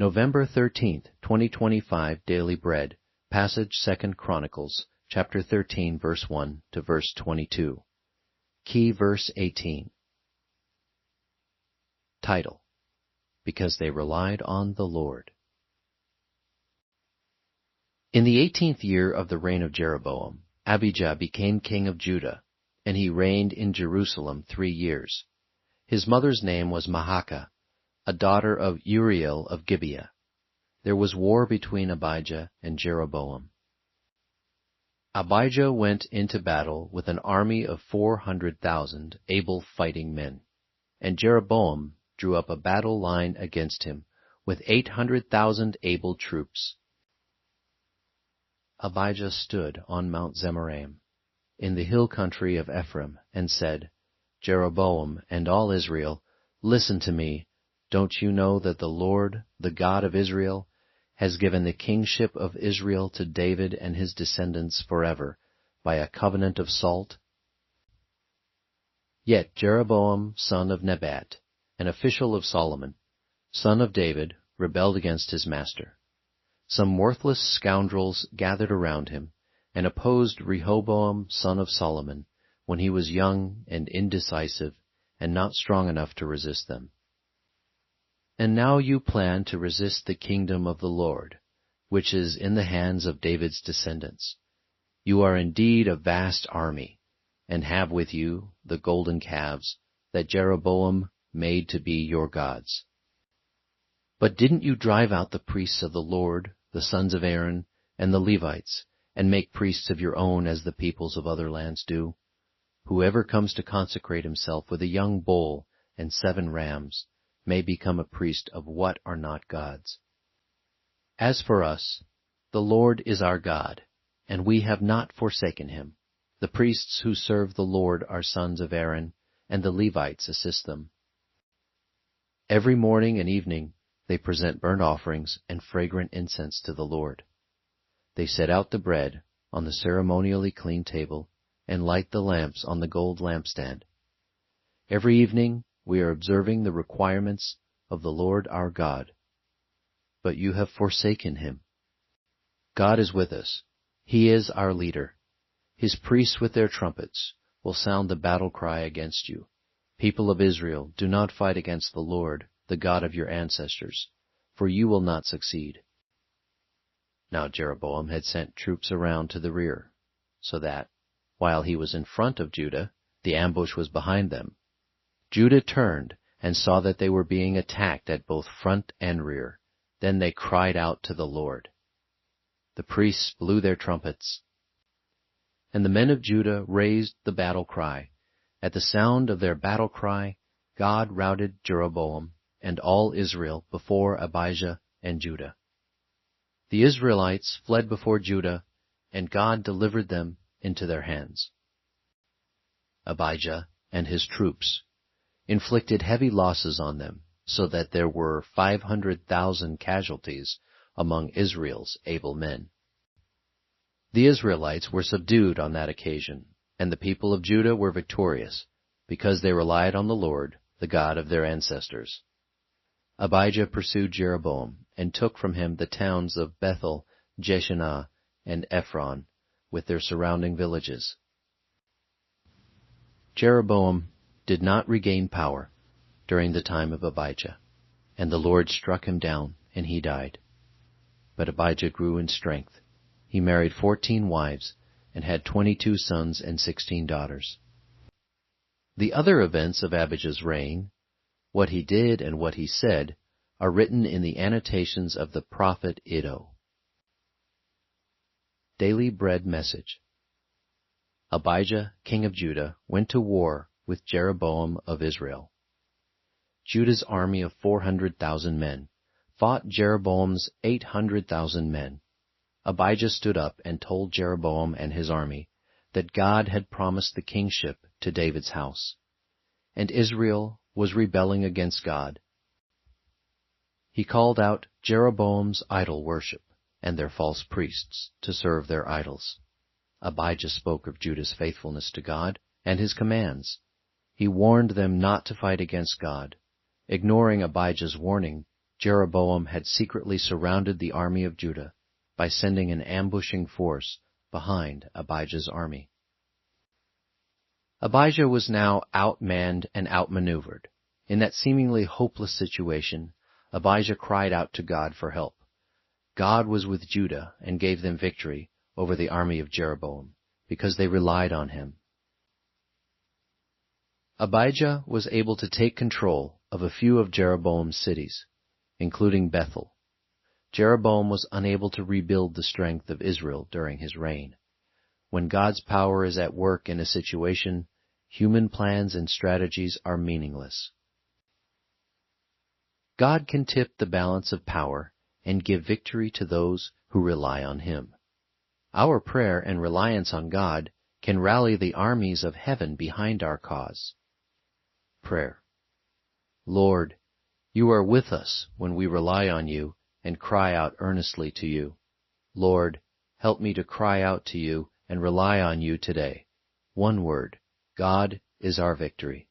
November 13th, 2025 Daily Bread. Passage 2 Chronicles, chapter 13, verse 1 to verse 22. Key verse 18. Title: Because they relied on the Lord. In the 18th year of the reign of Jeroboam, Abijah became king of Judah, and he reigned in Jerusalem 3 years. His mother's name was Maacah, a daughter of Uriel of Gibeah. There was war between Abijah and Jeroboam. Abijah went into battle with an army of 400,000 able fighting men, and Jeroboam drew up a battle line against him with 800,000 able troops. Abijah stood on Mount Zemaraim, in the hill country of Ephraim, and said, Jeroboam and all Israel, listen to me. Don't you know that the Lord, the God of Israel, has given the kingship of Israel to David and his descendants forever, by a covenant of salt? Yet Jeroboam, son of Nebat, an official of Solomon, son of David, rebelled against his master. Some worthless scoundrels gathered around him, and opposed Rehoboam, son of Solomon, when he was young and indecisive, and not strong enough to resist them. And now you plan to resist the kingdom of the Lord, which is in the hands of David's descendants. You are indeed a vast army, and have with you the golden calves that Jeroboam made to be your gods. But didn't you drive out the priests of the Lord, the sons of Aaron, and the Levites, and make priests of your own as the peoples of other lands do? Whoever comes to consecrate himself with a young bull and 7 rams may become a priest of what are not gods. As for us, the Lord is our God, and we have not forsaken him. The priests who serve the Lord are sons of Aaron, and the Levites assist them. Every morning and evening they present burnt offerings and fragrant incense to the Lord. They set out the bread on the ceremonially clean table and light the lamps on the gold lampstand. Every evening we are observing the requirements of the Lord our God. But you have forsaken him. God is with us. He is our leader. His priests with their trumpets will sound the battle cry against you. People of Israel, do not fight against the Lord, the God of your ancestors, for you will not succeed. Now Jeroboam had sent troops around to the rear, so that, while he was in front of Judah, the ambush was behind them. Judah turned and saw that they were being attacked at both front and rear. Then they cried out to the Lord. The priests blew their trumpets, and the men of Judah raised the battle cry. At the sound of their battle cry, God routed Jeroboam and all Israel before Abijah and Judah. The Israelites fled before Judah, and God delivered them into their hands. Abijah and his troops inflicted heavy losses on them, so that there were 500,000 casualties among Israel's able men. The Israelites were subdued on that occasion, and the people of Judah were victorious, because they relied on the Lord, the God of their ancestors. Abijah pursued Jeroboam, and took from him the towns of Bethel, Jeshanah, and Ephron, with their surrounding villages. Jeroboam did not regain power during the time of Abijah, and the Lord struck him down, and he died. But Abijah grew in strength. He married 14 wives, and had 22 sons and 16 daughters. The other events of Abijah's reign, what he did and what he said, are written in the annotations of the prophet Iddo. Daily Bread Message. Abijah, king of Judah, went to war with Jeroboam of Israel. Judah's army of 400,000 men fought Jeroboam's 800,000 men. Abijah stood up and told Jeroboam and his army that God had promised the kingship to David's house, and Israel was rebelling against God. He called out Jeroboam's idol worship and their false priests to serve their idols. Abijah spoke of Judah's faithfulness to God and his commands. He warned them not to fight against God. Ignoring Abijah's warning, Jeroboam had secretly surrounded the army of Judah by sending an ambushing force behind Abijah's army. Abijah was now outmanned and outmaneuvered. In that seemingly hopeless situation, Abijah cried out to God for help. God was with Judah and gave them victory over the army of Jeroboam, because they relied on him. Abijah was able to take control of a few of Jeroboam's cities, including Bethel. Jeroboam was unable to rebuild the strength of Israel during his reign. When God's power is at work in a situation, human plans and strategies are meaningless. God can tip the balance of power and give victory to those who rely on Him. Our prayer and reliance on God can rally the armies of heaven behind our cause. Prayer. Lord, You are with us when we rely on You and cry out earnestly to You. Lord, help me to cry out to You and rely on You today. One word, God is our victory.